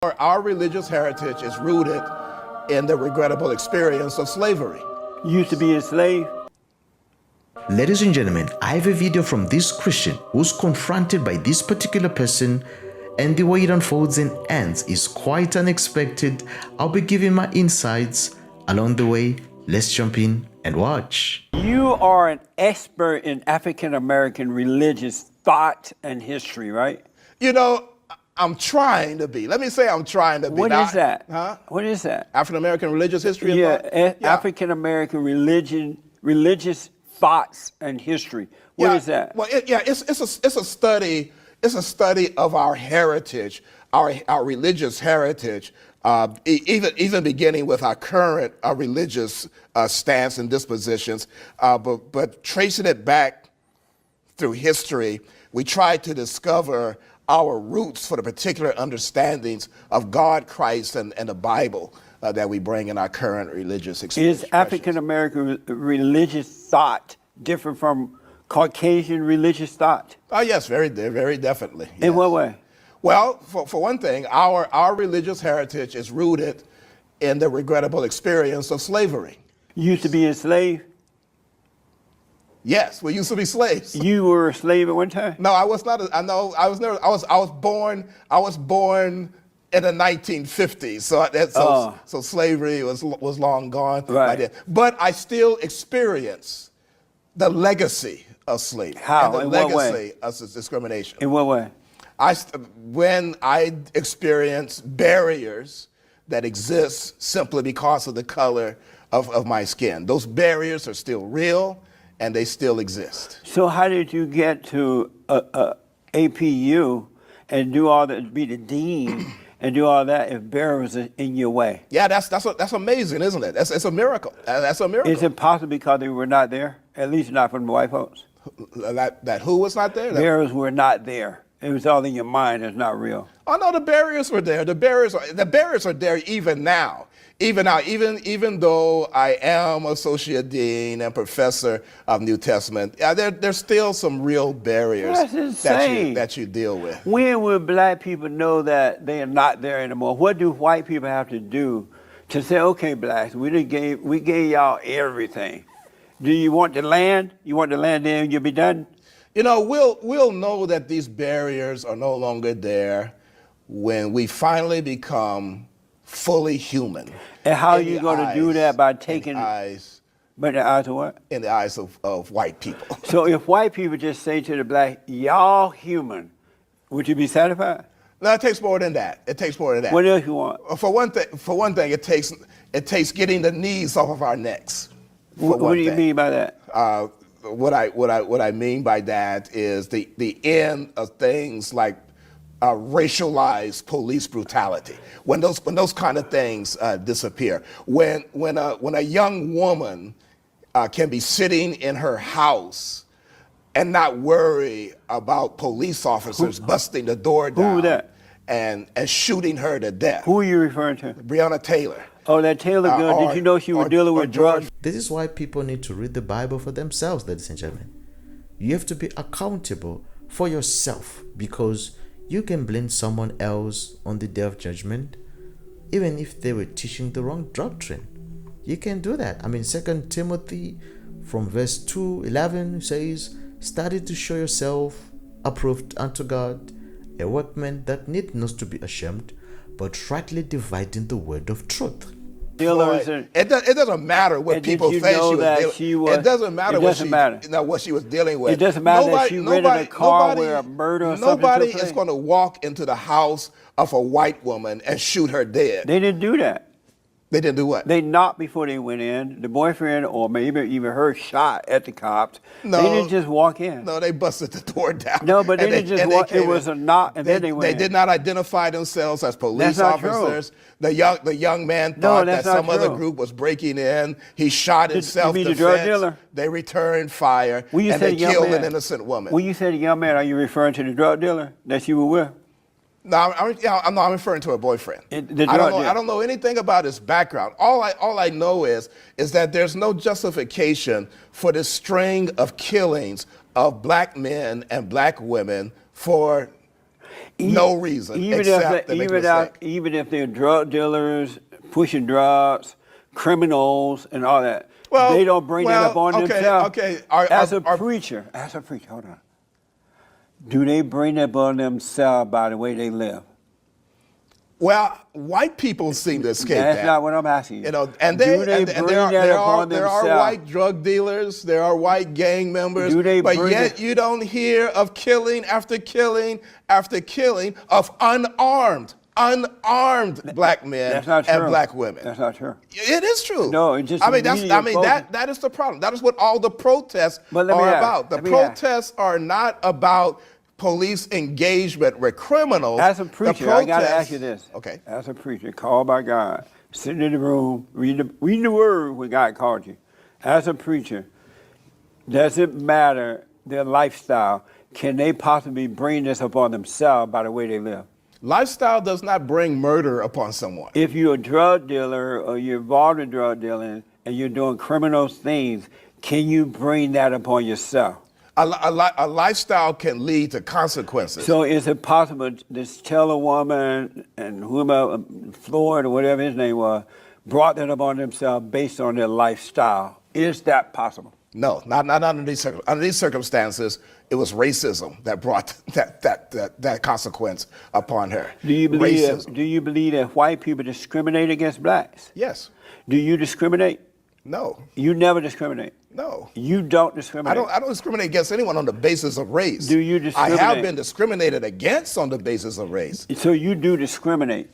Our religious heritage is rooted in the regrettable experience of slavery. You used to be a slave? Ladies and gentlemen, I have a video from this Christian who's confronted by this particular person, and the way it unfolds and ends is quite unexpected. I'll be giving my insights along the way. Let's jump in and watch. You are an expert in African American religious thought and history, right? You know, I'm trying to be. Let me say I'm trying to be. What is that? Huh? What is that? African American religious history and thought? African American religious thoughts and history. What is that? Well, it's a study. It's a study of our heritage, our religious heritage, even beginning with our current religious stance and dispositions, but tracing it back through history, we try to discover our roots for the particular understandings of God, Christ, and the Bible that we bring in our current religious experience. Is African American religious thought different from Caucasian religious thought? Oh yes, very definitely. Yes. In what way? Well, for one thing, our religious heritage is rooted in the regrettable experience of slavery. You used to be a slave? Yes, we used to be slaves. You were a slave at one time? No, I was not. I was never. I was born in the 1950s. So slavery was long gone by then. But I still experience the legacy of slavery. How? And the legacy of discrimination. In what way? When I experience barriers that exist simply because of the color of my skin, those barriers are still real. And they still exist. So how did you get to APU and do all that, be the dean and do all that if barriers are in your way? Yeah, that's amazing, isn't it? It's a miracle. That's a miracle. Is it possible because they were not there? At least not from the white folks. That who was not there? Barriers were not there. It was all in your mind. It's not real. Oh no, the barriers were there. The barriers are there even now. Even though I am associate dean and professor of New Testament, there's still some real barriers that you deal with. When will black people know that they are not there anymore? What do white people have to do to say, okay, blacks, we gave y'all everything. Do you want the land? You want the land, then you'll be done? You know, we'll know that these barriers are no longer there when we finally become fully human. And how are you going to do that? By taking eyes? But the eyes of what? In the eyes of white people. So if white people just say to the black, y'all human, would you be satisfied? No, it takes more than that. It takes more than that. What else you want? For one thing, it takes getting the knees off of our necks. What do you mean by that? What I mean by that is the end of things like racialized police brutality. When those kind of things disappear. When a young woman can be sitting in her house and not worry about police officers busting the door down. Who that? And shooting her to death. Who are you referring to? Breonna Taylor. Oh, that Taylor girl. Did you know she was dealing with drugs? This is why people need to read the Bible for themselves, ladies and gentlemen. You have to be accountable for yourself, because you can blame someone else on the day of judgment, even if they were teaching the wrong doctrine. You can do that. I mean, 2 Timothy from verse 2:11 says, "Study to show yourself approved unto God, a workman that need not to be ashamed, but rightly dividing the word of truth." It doesn't matter what people think she was dealing with. It doesn't matter what she was dealing with. It doesn't matter that she rented a car where a murder or something Nobody took place. is going to walk into the house of a white woman and shoot her dead. They didn't do that. They didn't do what? They knocked before they went in. The boyfriend, or maybe even her, shot at the cops. No, they didn't just walk in. No, they busted the door down. No, but they didn't just walk. It was a knock, and then they went in. They did not identify themselves as police officers. The young man thought that some other group was breaking in. He shot in self-defense. The drug dealer? They returned fire, and they killed an innocent woman. When you said a young man, are you referring to the drug dealer that you were with? No, I'm referring to her boyfriend. I don't know anything about his background. All I know is that there's no justification for this string of killings of black men and black women for no reason except they make a mistake. Even if they're drug dealers, pushing drugs, criminals, and all that, they don't bring that upon themselves. Okay. As a preacher, hold on. Do they bring that upon themselves by the way they live? Well, white people seem to escape that. That's not what I'm asking you. You know, and there are white drug dealers, there are white gang members, but yet you don't hear of killing after killing after killing of unarmed black men and black women. That's not true. It is true. No, it just. That is the problem. That is what all the protests are about. The protests are not about police engagement with criminals. As a preacher, I got to ask you this. Okay. As a preacher, called by God, sitting in the room, reading the word when God called you. As a preacher, does it matter their lifestyle? Can they possibly bring this upon themselves by the way they live? Lifestyle does not bring murder upon someone. If you're a drug dealer or you're involved in drug dealing and you're doing criminal things, can you bring that upon yourself? A lifestyle can lead to consequences. So is it possible to tell a woman and whomever, Floyd or whatever his name was, brought that upon themselves based on their lifestyle? Is that possible? No, not under these circumstances. Under these circumstances, it was racism that brought that consequence upon her. Do you believe that white people discriminate against blacks? Yes. Do you discriminate? No. You never discriminate? No. You don't discriminate? I don't discriminate against anyone on the basis of race. Do you discriminate? I have been discriminated against on the basis of race. So you do discriminate?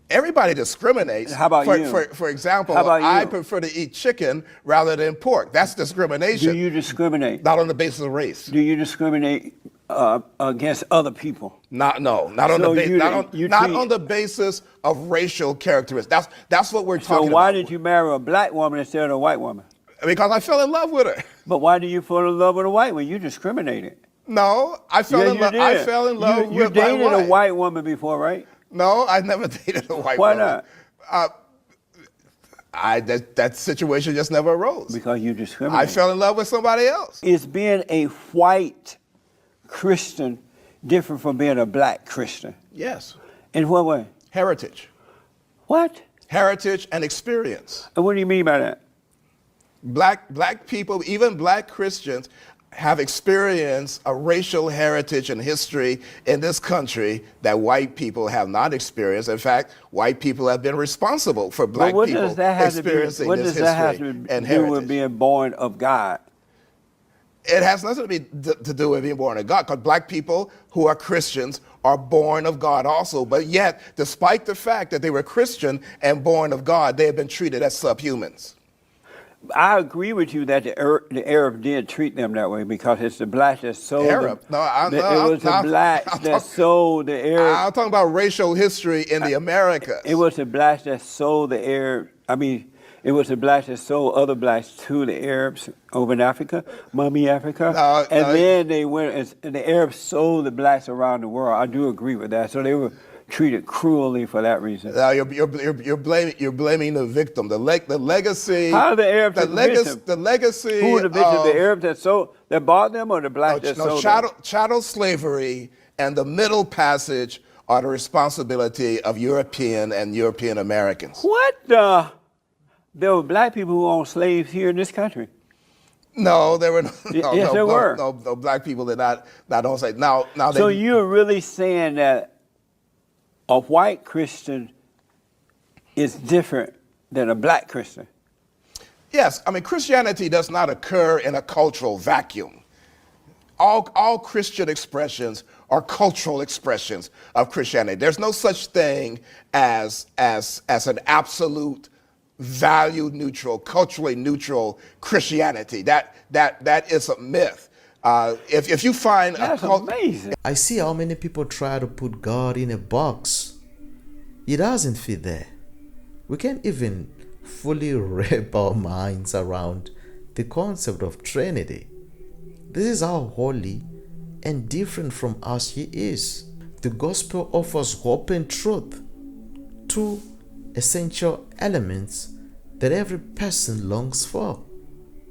Everybody discriminates. How about you? For example, I prefer to eat chicken rather than pork. That's discrimination. Do you discriminate? Not on the basis of race. Do you discriminate against other people? Not on the basis of racial characteristics. That's what we're talking about. So why did you marry a black woman instead of a white woman? Because I fell in love with her. But why did you fall in love with a white woman? You discriminated. No, I fell in love. I fell in love with my wife. You dated a white woman before, right? No, I never dated a white woman. Why not? That situation just never arose. Because you discriminated. I fell in love with somebody else. Is being a white Christian different from being a black Christian? Yes. In what way? Heritage. What? Heritage and experience. And what do you mean by that? Black people, even black Christians, have experienced a racial heritage and history in this country that white people have not experienced. In fact, white people have been responsible for black people experiencing this history and heritage. What does that have to do with being born of God? It has nothing to do with being born of God, because black people who are Christians are born of God also. But yet, despite the fact that they were Christian and born of God, they have been treated as subhumans. I agree with you that the Arab did treat them that way, because it's the blacks that sold Arab? them. It was the blacks that sold the Arab. I'm talking about racial history in the Americas. It was the blacks that sold the Arab. It was the blacks that sold other blacks to the Arabs over in Africa, Mummy Africa. Then they went, and the Arabs sold the blacks around the world. I do agree with that. So they were treated cruelly for that reason. You're blaming the victim. The legacy. How are the Arabs the victim? The legacy. Who are the victims? The Arabs that bought them, or the blacks that sold them? Chattel slavery and the Middle Passage are the responsibility of European and European Americans. What? There were black people who owned slaves here in this country. No, there were there were. No, black people did not own slaves. So you're really saying that a white Christian is different than a black Christian? Yes, Christianity does not occur in a cultural vacuum. All Christian expressions are cultural expressions of Christianity. There's no such thing as an absolute value neutral, culturally neutral Christianity. That is a myth. If you find that's amazing. I see how many people try to put God in a box. He doesn't fit there. We can't even fully wrap our minds around the concept of Trinity. This is how holy and different from us He is. The gospel offers hope and truth, two essential elements that every person longs for.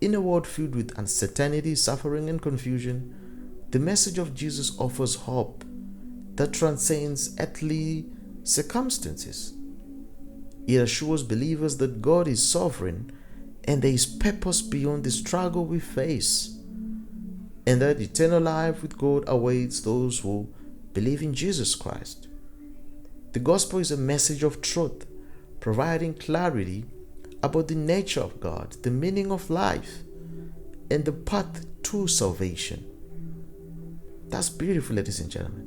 In a world filled with uncertainty, suffering, and confusion, the message of Jesus offers hope that transcends earthly circumstances. It assures believers that God is sovereign and there is purpose beyond the struggle we face, and that eternal life with God awaits those who believe in Jesus Christ. The gospel is a message of truth, providing clarity about the nature of God, the meaning of life, and the path to salvation. That's beautiful, ladies and gentlemen.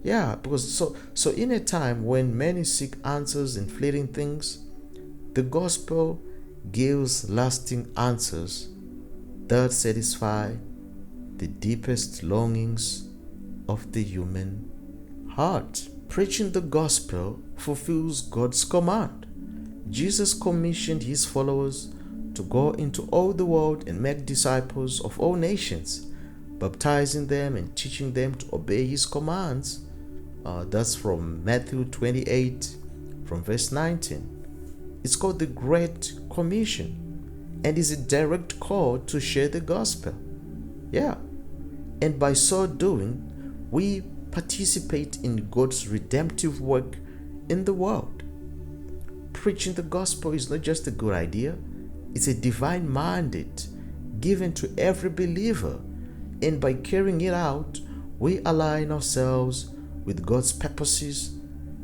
Yeah, because so in a time when many seek answers in fleeting things, the gospel gives lasting answers that satisfy the deepest longings of the human heart. Preaching the gospel fulfills God's command. Jesus commissioned his followers to go into all the world and make disciples of all nations, baptizing them and teaching them to obey his commands. That's from Matthew 28, from verse 19. It's called the Great Commission and is a direct call to share the gospel. Yeah. And by so doing, we participate in God's redemptive work in the world. Preaching the gospel is not just a good idea, it's a divine mandate given to every believer. And by carrying it out, we align ourselves with God's purposes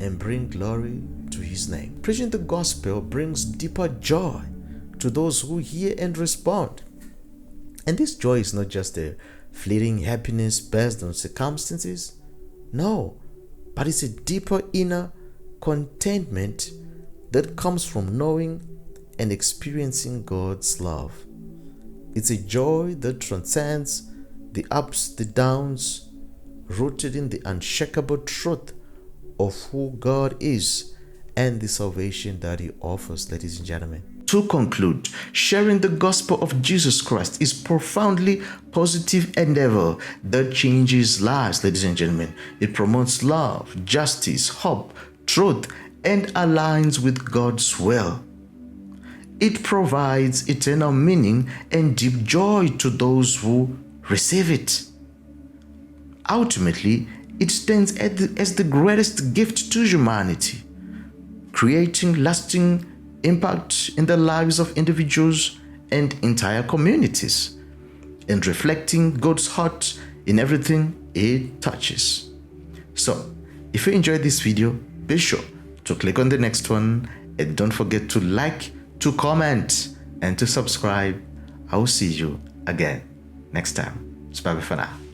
and bring glory to his name. Preaching the gospel brings deeper joy to those who hear and respond. And this joy is not just a fleeting happiness based on circumstances. No, but it's a deeper inner contentment that comes from knowing and experiencing God's love. It's a joy that transcends the ups, the downs, rooted in the unshakable truth of who God is and the salvation that he offers, ladies and gentlemen. To conclude, sharing the gospel of Jesus Christ is profoundly positive endeavor that changes lives, ladies and gentlemen. It promotes love, justice, hope, truth, and aligns with God's will. It provides eternal meaning and deep joy to those who receive it. Ultimately, it stands as the greatest gift to humanity, creating lasting impact in the lives of individuals and entire communities, and reflecting God's heart in everything it touches. So, if you enjoyed this video, be sure to click on the next one, and don't forget to like, to comment, and to subscribe. I will see you again next time. Bye for now.